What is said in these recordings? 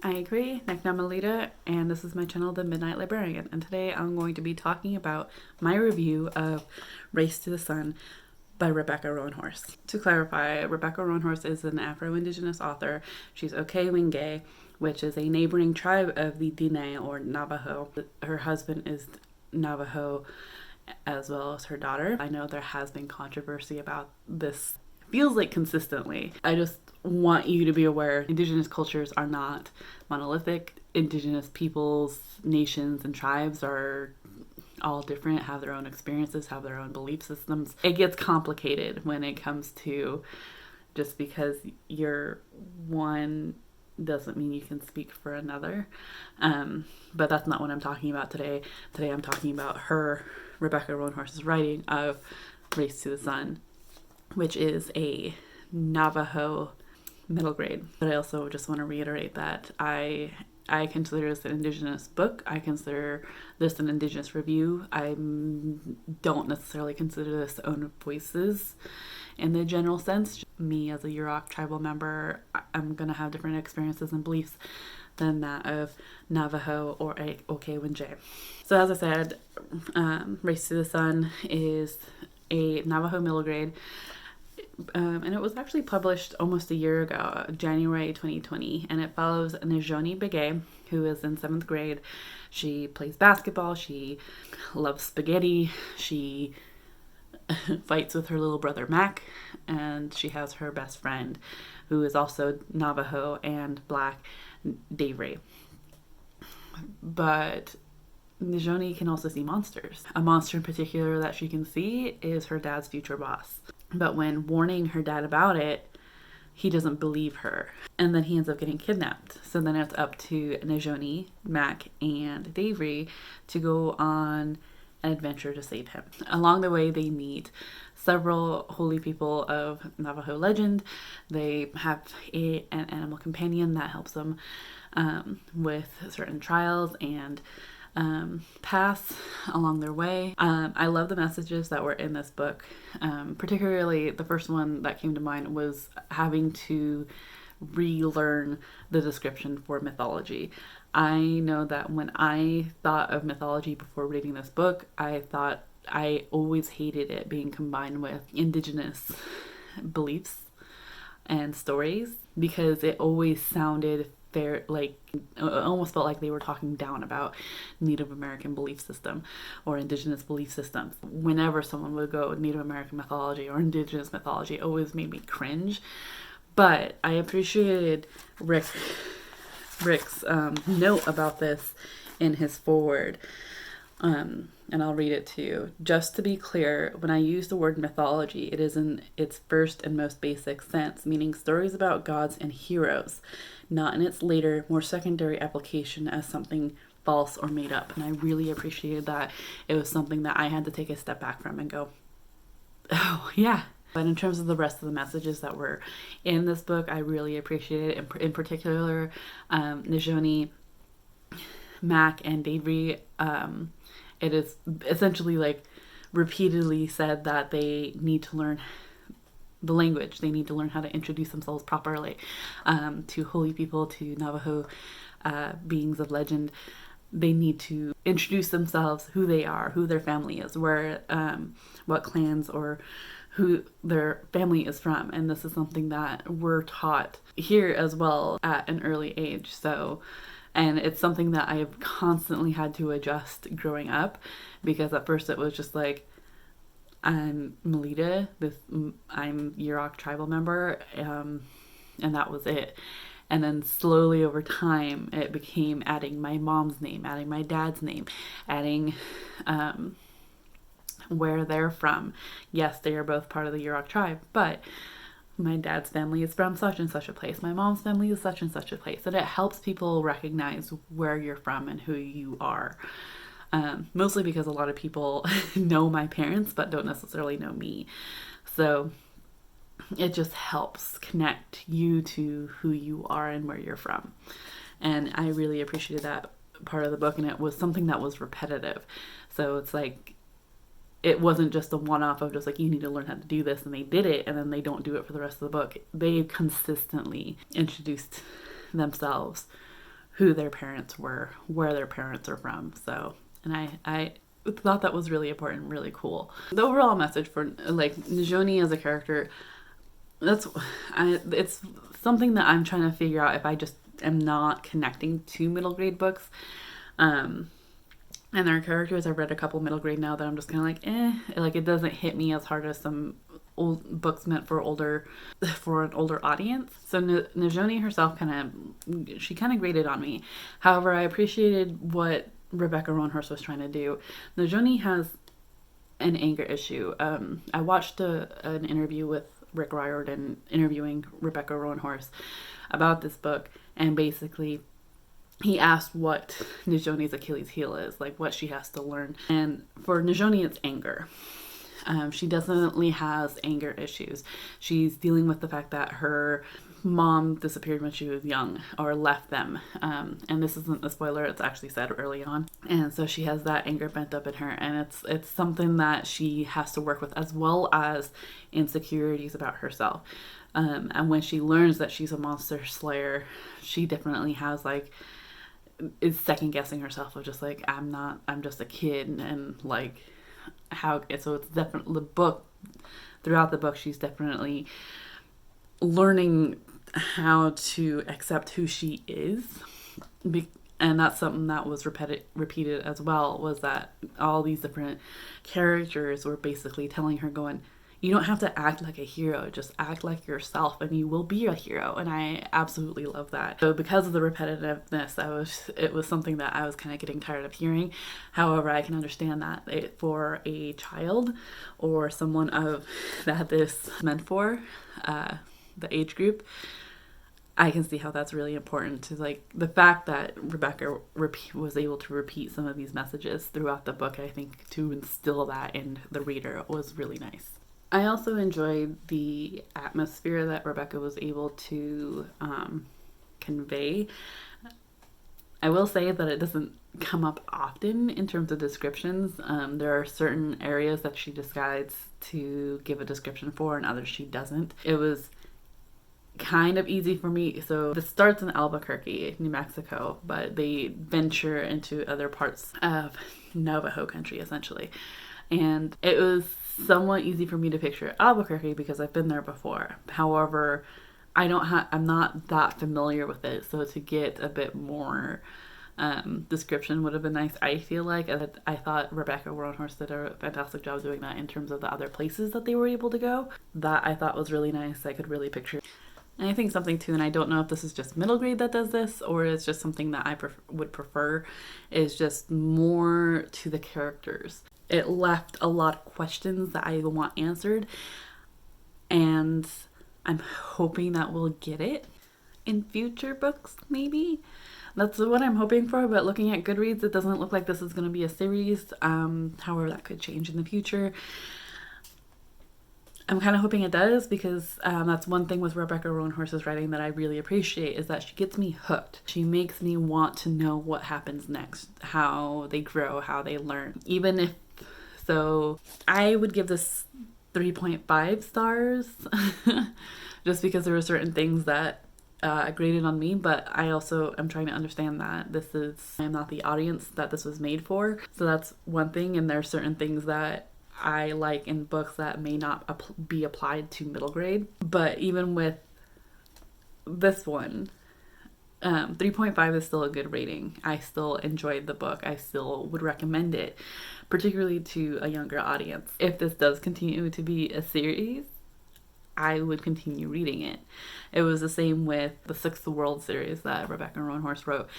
Aiy-yu-kwee, Neknamalita, and this is my channel, The Midnight Librarian, and today I'm going to be talking about my review of Race to the Sun by Rebecca Roanhorse. To clarify, Rebecca Roanhorse is an Afro-Indigenous author. She's Aiy-yu-kwee, which is a neighboring tribe of the Diné or Navajo. Her husband is Navajo as well as her daughter. I know there has been controversy about this. Feels like consistently. I just want you to be aware Indigenous cultures are not monolithic. Indigenous peoples, nations, and tribes are all different, have their own experiences, have their own belief systems. It gets complicated when it comes to just because you're one doesn't mean you can speak for another. But that's not what I'm talking about today. Today I'm talking about Rebecca Roanhorse's writing of Race to the Sun, which is a Navajo middle grade. But I also just want to reiterate that I consider this an Indigenous book. I consider this an Indigenous review. I don't necessarily consider this own voices in the general sense. Me as a Yurok tribal member, I'm going to have different experiences and beliefs than that of Navajo or Aiy-yu-kwee. So as I said, Race to the Sun is a Navajo middle grade. And it was actually published almost a year ago, January 2020, and it follows Najoni Begay, who is in 7th grade. She plays basketball, she loves spaghetti, she fights with her little brother Mac, and she has her best friend, who is also Navajo and Black, Davray. But Najoni can also see monsters. A monster in particular that she can see is her dad's future boss. But when warning her dad about it, he doesn't believe her. And then he ends up getting kidnapped. So then it's up to Najoni, Mac, and Davray to go on an adventure to save him. Along the way, they meet several holy people of Navajo legend. They have an animal companion that helps them with certain trials and paths along their way. I love the messages that were in this book. Particularly the first one that came to mind was having to relearn the description for mythology. I know that when I thought of mythology before reading this book, I always hated it being combined with Indigenous beliefs and stories because it always sounded like it almost felt like they were talking down about Native American belief system or Indigenous belief systems. Whenever someone would go Native American mythology or Indigenous mythology, it always made me cringe. But I appreciated Rick's note about this in his foreword. And I'll read it to you. Just to be clear, when I use the word mythology, it is in its first and most basic sense, meaning stories about gods and heroes, not in its later, more secondary application as something false or made up. And I really appreciated that. It was something that I had to take a step back from and go, oh, yeah. But in terms of the rest of the messages that were in this book, I really appreciated it. In particular, Najoni, Mac, and Davray, it is essentially like repeatedly said that they need to learn the language. They need to learn how to introduce themselves properly to holy people, to Navajo beings of legend. They need to introduce themselves, who they are, who their family is, where, what clans or who their family is from. And this is something that we're taught here as well at an early age. And it's something that I have constantly had to adjust growing up, because at first it was just like, I'm Melita, I'm Yurok tribal member, and that was it. And then slowly over time, it became adding my mom's name, adding my dad's name, adding where they're from. Yes, they are both part of the Yurok tribe, but my dad's family is from such and such a place. My mom's family is such and such a place. And it helps people recognize where you're from and who you are. Mostly because a lot of people know my parents, but don't necessarily know me. So it just helps connect you to who you are and where you're from. And I really appreciated that part of the book. And it was something that was repetitive. So it's like, it wasn't just a one-off of just like, you need to learn how to do this, and they did it, and then they don't do it for the rest of the book. They consistently introduced themselves, who their parents were, where their parents are from. So, and I thought that was really important, really cool. The overall message for like Njoni as a character, it's something that I'm trying to figure out if I just am not connecting to middle grade books. And there are characters, I've read a couple middle grade now that I'm just kind of like, like it doesn't hit me as hard as some old books meant for an older audience. So Njoni herself she kind of grated on me. However, I appreciated what Rebecca Roanhorse was trying to do. Njoni has an anger issue. I watched an interview with Rick Riordan interviewing Rebecca Roanhorse about this book, and basically he asked what Njoni's Achilles heel is, like what she has to learn. And for Njoni, it's anger. She definitely has anger issues. She's dealing with the fact that her mom disappeared when she was young, or left them. And this isn't a spoiler, it's actually said early on. And so she has that anger pent up in her, and it's something that she has to work with, as well as insecurities about herself. And when she learns that she's a monster slayer, she definitely has like, is second guessing herself of just like, I'm just a kid, and like how. So it's definitely throughout the book she's definitely learning how to accept who she is. And that's something that was repeated as well, was that all these different characters were basically telling her, going, you don't have to act like a hero, just act like yourself and you will be a hero. And I absolutely love that. So because of the repetitiveness, it was something that I was kind of getting tired of hearing. However, I can understand that for a child or someone that this meant for, the age group, I can see how that's really important. To like the fact that Rebecca was able to repeat some of these messages throughout the book, I think to instill that in the reader was really nice. I also enjoyed the atmosphere that Rebecca was able to convey. I will say that it doesn't come up often in terms of descriptions. There are certain areas that she decides to give a description for, and others she doesn't. It was kind of easy for me. So this starts in Albuquerque, New Mexico, but they venture into other parts of Navajo country, essentially. And it was somewhat easy for me to picture Albuquerque because I've been there before. However, I'm not that familiar with it, so to get a bit more description would have been nice. I feel like I thought Rebecca Roanhorse did a fantastic job doing that in terms of the other places that they were able to go. That I thought was really nice. I could really picture. And I think something too, and I don't know if this is just middle grade that does this or it's just something that I would prefer, is just more to the characters. It left a lot of questions that I want answered, and I'm hoping that we'll get it in future books, maybe. That's what I'm hoping for, but looking at Goodreads, it doesn't look like this is going to be a series. However, that could change in the future. I'm kind of hoping it does, because that's one thing with Rebecca Roanhorse's writing that I really appreciate, is that she gets me hooked. She makes me want to know what happens next, how they grow, how they learn. So I would give this 3.5 stars just because there were certain things that graded on me, but I also am trying to understand that I'm not the audience that this was made for. So that's one thing, and there are certain things that I like in books that may not be applied to middle grade. But even with this one, 3.5 is still a good rating. I still enjoyed the book. I still would recommend it, particularly to a younger audience. If this does continue to be a series, I would continue reading it. It was the same with the Sixth World series that Rebecca Roanhorse wrote.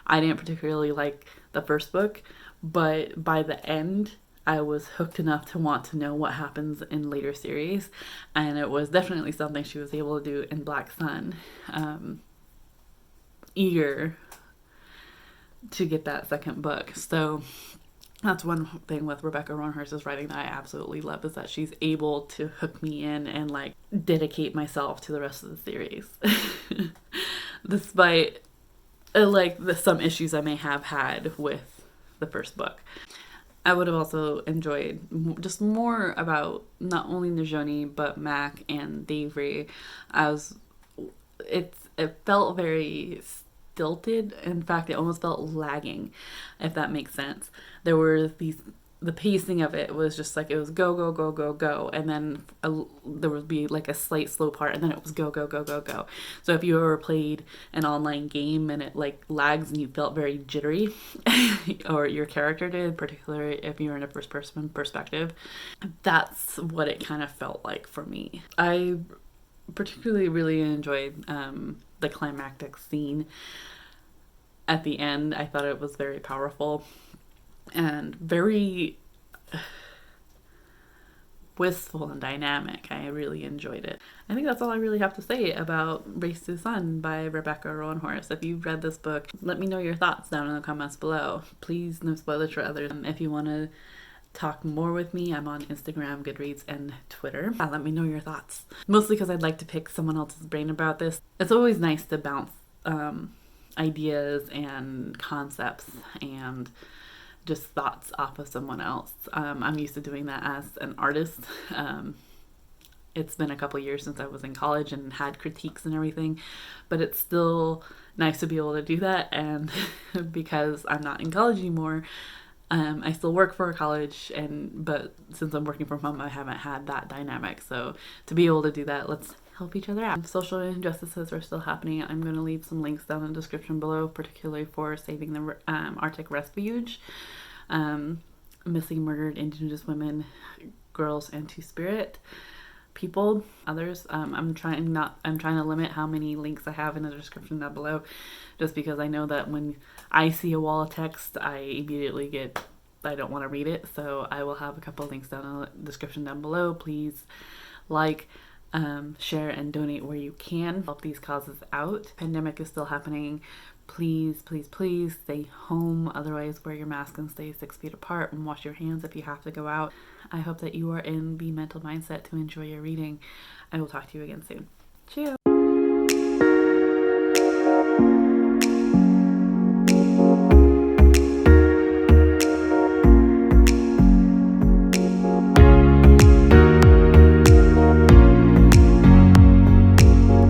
I didn't particularly like the first book, but by the end, I was hooked enough to want to know what happens in later series, and it was definitely something she was able to do in Black Sun. Eager to get that second book. So that's one thing with Rebecca Roanhorse's writing that I absolutely love, is that she's able to hook me in and like dedicate myself to the rest of the series. Despite some issues I may have had with the first book. I would have also enjoyed just more about not only Njoni but Mac and Davry. It felt very stilted. In fact, it almost felt lagging, if that makes sense. There were the pacing of it was just like, it was go, go, go, go, go. And then there would be like a slight slow part, and then it was go, go, go, go, go. So if you ever played an online game and it like lags and you felt very jittery, or your character did, particularly if you're in a first person perspective, that's what it kind of felt like for me. I particularly really enjoyed the climactic scene at the end. I thought it was very powerful and very wistful and dynamic. I really enjoyed it. I think that's all I really have to say about Race to the Sun by Rebecca Roanhorse. If you've read this book, let me know your thoughts down in the comments below. Please, no spoilers for others. If you want to talk more with me, I'm on Instagram, Goodreads, and Twitter. Let me know your thoughts. Mostly because I'd like to pick someone else's brain about this. It's always nice to bounce ideas and concepts and just thoughts off of someone else. I'm used to doing that as an artist. It's been a couple years since I was in college and had critiques and everything, but it's still nice to be able to do that. And because I'm not in college anymore, I still work for a college, but since I'm working from home, I haven't had that dynamic. So to be able to do that, let's help each other out. Social injustices are still happening. I'm going to leave some links down in the description below, particularly for saving the Arctic Refuge, missing murdered Indigenous women, girls, and Two-Spirit people, others. I'm trying to limit how many links I have in the description down below, just because I know that when I see a wall of text, I don't want to read it. So I will have a couple of links down in the description down below. Please like, share, and donate where you can. Help these causes out. Pandemic is still happening. Please, please, please stay home. Otherwise, wear your mask and stay 6 feet apart, and wash your hands if you have to go out. I hope that you are in the mental mindset to enjoy your reading. I will talk to you again soon. Cheers.